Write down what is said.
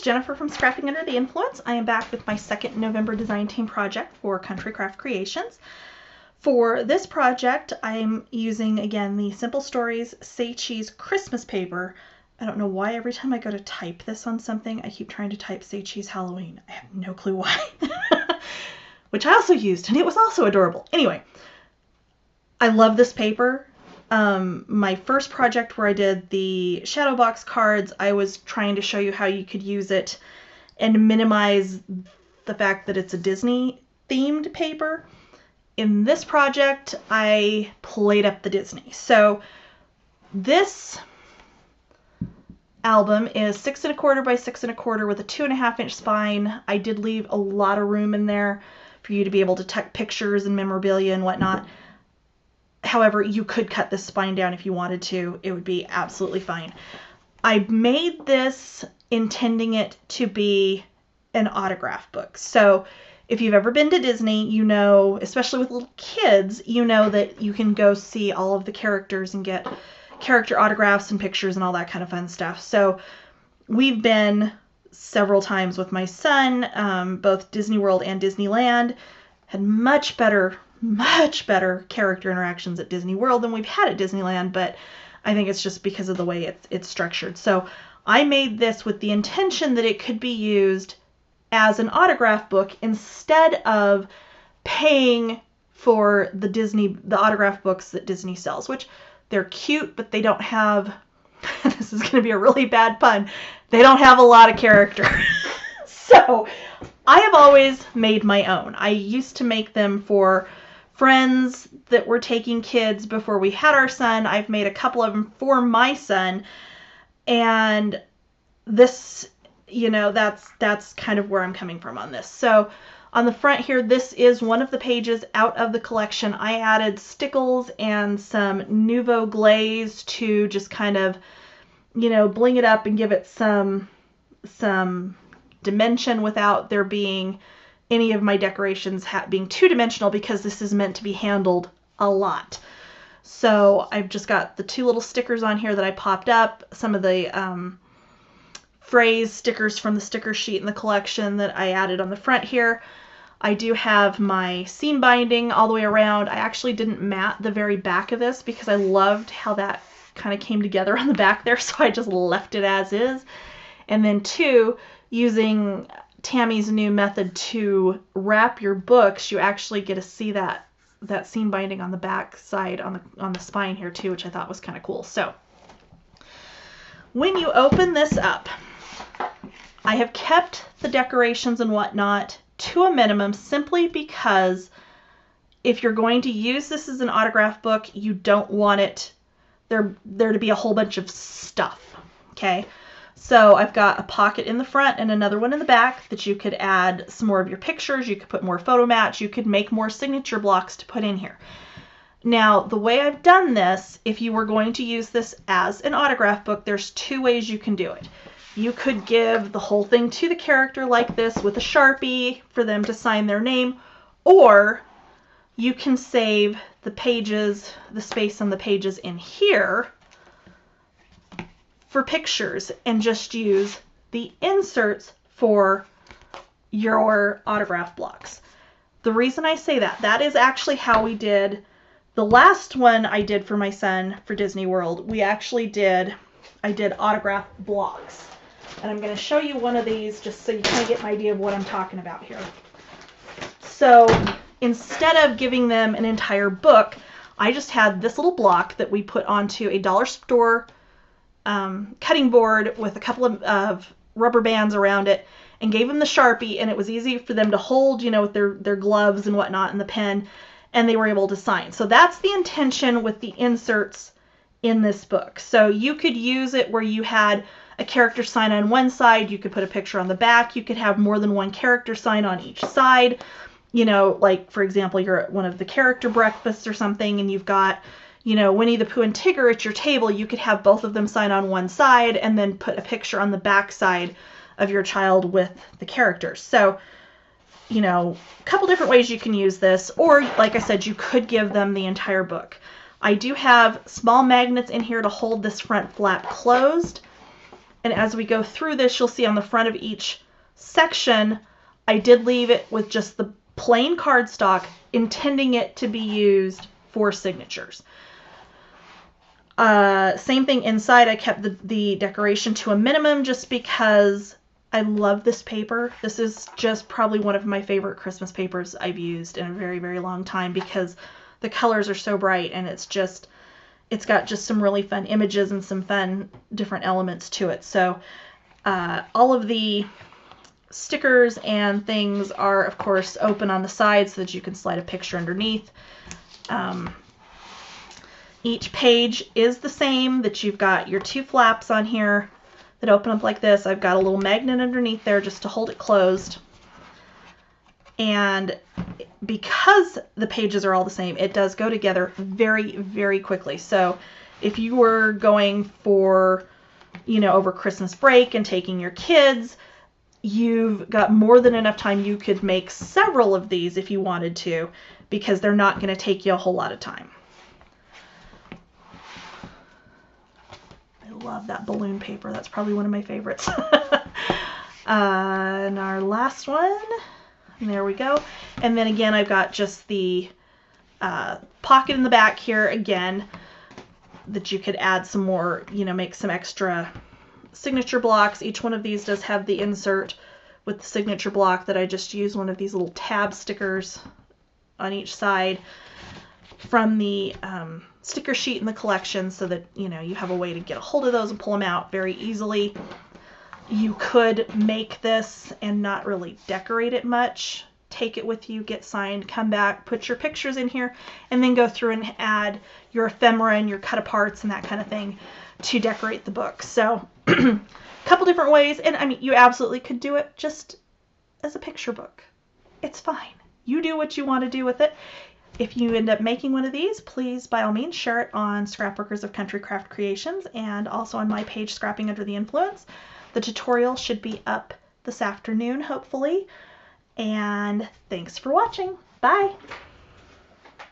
Jennifer from Scrapping Under the Influence. I am back with my second November design team project for Country Craft Creations. For this project, I'm using, again, the Simple Stories Say Cheese Christmas paper. I don't know why every time I go to type this on something, I keep trying to type Say Cheese Halloween. I have no clue why. Which I also used, and it was also adorable. Anyway, I love this paper. My first project where I did the shadow box cards, I was trying to show you how you could use it and minimize the fact that it's a Disney themed paper. In this project, I played up the Disney. So this album is 6 1/4 by 6 1/4 with a 2.5 inch spine. I did leave a lot of room in there for you to be able to tuck pictures and memorabilia and whatnot. However, you could cut this spine down if you wanted to. It would be absolutely fine. I made this intending it to be an autograph book. So if you've ever been to Disney, you know, especially with little kids, you know that you can go see all of the characters and get character autographs and pictures and all that kind of fun stuff. So we've been several times with my son, both Disney World and Disneyland. Had much better character interactions at Disney World than we've had at Disneyland, but I think it's just because of the way it's structured. So I made this with the intention that it could be used as an autograph book instead of paying for the autograph books that Disney sells, which they're cute, but they don't have, this is going to be a really bad pun, they don't have a lot of character. So I have always made my own. I used to make them for friends that were taking kids before we had our son. I've made a couple of them for my son, and this, you know, that's kind of where I'm coming from on this. So on the front here, this is one of the pages out of the collection. I added stickles and some Nuvo glaze to just kind of, you know, bling it up and give it some dimension without there being any of my decorations being two-dimensional, because this is meant to be handled a lot. So I've just got the two little stickers on here that I popped up, some of the phrase stickers from the sticker sheet in the collection that I added on the front here. I do have my seam binding all the way around. I actually didn't mat the very back of this because I loved how that kind of came together on the back there, so I just left it as is. And then two, using Tammy's new method to wrap your books, you actually get to see that seam binding on the back side on the spine here too, which I thought was kind of cool. So when you open this up, I have kept the decorations and whatnot to a minimum simply because if you're going to use this as an autograph book, you don't want it there to be a whole bunch of stuff. Okay. So I've got a pocket in the front and another one in the back that you could add some more of your pictures. You could put more photo mats. You could make more signature blocks to put in here. Now, the way I've done this, if you were going to use this as an autograph book, there's two ways you can do it. You could give the whole thing to the character like this with a Sharpie for them to sign their name, or you can save the pages, the space on the pages in here for pictures and just use the inserts for your autograph blocks. The reason I say that is actually how we did the last one I did for my son for Disney World. I did autograph blocks. And I'm going to show you one of these just so you kind of get an idea of what I'm talking about here. So instead of giving them an entire book, I just had this little block that we put onto a dollar store cutting board with a couple of rubber bands around it, and gave them the Sharpie, and it was easy for them to hold, you know, with their gloves and whatnot and the pen, and they were able to sign. So that's the intention with the inserts in this book. So you could use it where you had a character sign on one side, you could put a picture on the back, you could have more than one character sign on each side. You know, like for example, you're at one of the character breakfasts or something and you've got, you know, Winnie the Pooh and Tigger at your table, you could have both of them sign on one side and then put a picture on the back side of your child with the characters. So, you know, a couple different ways you can use this, or like I said, you could give them the entire book. I do have small magnets in here to hold this front flap closed. And as we go through this, you'll see on the front of each section, I did leave it with just the plain cardstock, intending it to be used for signatures. Same thing inside. I kept the decoration to a minimum just because I love this paper. This is just probably one of my favorite Christmas papers I've used in a very, very long time because the colors are so bright, and it's got just some really fun images and some fun different elements to it. So all of the stickers and things are, of course, open on the side so that you can slide a picture underneath. Each page is the same, that you've got your 2 flaps on here that open up like this. I've got a little magnet underneath there just to hold it closed. And because the pages are all the same, it does go together very, very quickly. So if you were going for, over Christmas break and taking your kids, you've got more than enough time. You could make several of these if you wanted to, because they're not going to take you a whole lot of time. I love that balloon paper. That's probably one of my favorites. And our last one, and there we go. And then again, I've got just the pocket in the back here again, that you could add some more, make some extra signature blocks. Each one of these does have the insert with the signature block that I just used one of these little tab stickers on each side from the sticker sheet in the collection, so that you have a way to get a hold of those and pull them out very easily. You could make this and not really decorate it much. Take it with you, get signed, come back, put your pictures in here, and then go through and add your ephemera and your cut aparts and that kind of thing to decorate the book. So a couple different ways, and I mean, you absolutely could do it just as a picture book. It's fine. You do what you want to do with it. If you end up making one of these, please, by all means, share it on Scrapworkers of Country Craft Creations and also on my page, Scrapping Under the Influence. The tutorial should be up this afternoon, hopefully. And thanks for watching. Bye.